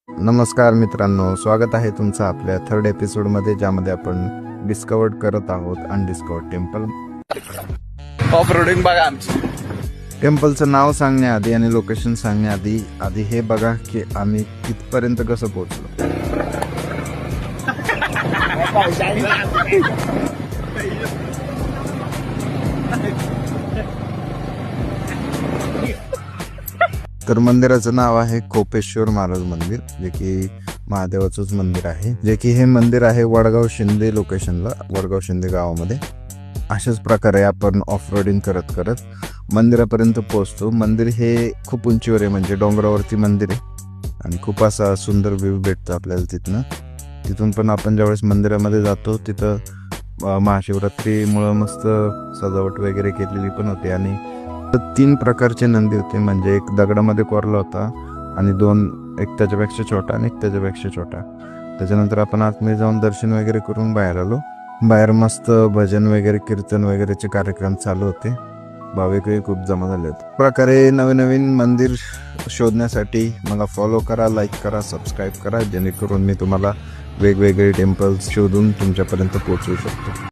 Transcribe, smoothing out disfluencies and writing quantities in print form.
नमस्कार मित्रांनो, स्वागत आहे तुमचं आपल्या थर्ड एपिसोडमध्ये, ज्यामध्ये आपण डिस्कवर्ड करत आहोत अनडिस्कवर्ड टेम्पल. ऑफ रोडिंग बघा आमची. टेम्पलचं नाव सांगण्याआधी आणि लोकेशन सांगण्याआधी हे बघा की आम्ही तिथपर्यंत कसं पोहोचलो. तर मंदिराचं नाव आहे कोपेश्वर महाराज मंदिर, जे की महादेवाचंच मंदिर आहे, जे की हे मंदिर आहे वडगाव शिंदे लोकेशनला, वडगाव शिंदे गावामध्ये. अशाच प्रकारे आपण ऑफ रोडिंग करत करत मंदिरापर्यंत पोहोचतो. मंदिर हे खूप उंचीवर आहे, म्हणजे डोंगरावरती मंदिर आहे आणि खूप असा सुंदर व्ह्यू भेटतो आपल्याला तिथून पण आपण ज्यावेळेस मंदिरामध्ये जातो तिथं महाशिवरात्रीमुळं मस्त सजावट वगैरे केलेली पण होती. आणि 3 प्रकारचे नंदी होते, म्हणजे एक दगडामध्ये कोरला होता आणि 2, एक त्याच्यापेक्षा छोटा आणि एक त्याच्यापेक्षा छोटा. त्याच्यानंतर आपण आतमध्ये जाऊन दर्शन वगैरे करून बाहेर आलो. बाहेर मस्त भजन वगैरे, कीर्तन वगैरेचे कार्यक्रम चालू होते. भाविकही खूप जमा झाले होते. प्रकारे नवीन मंदिर शोधण्यासाठी मला फॉलो करा, लाईक करा, सबस्क्राईब करा, जेणेकरून मी तुम्हाला वेगवेगळे टेम्पल्स शोधून तुमच्यापर्यंत पोहोचवू शकतो.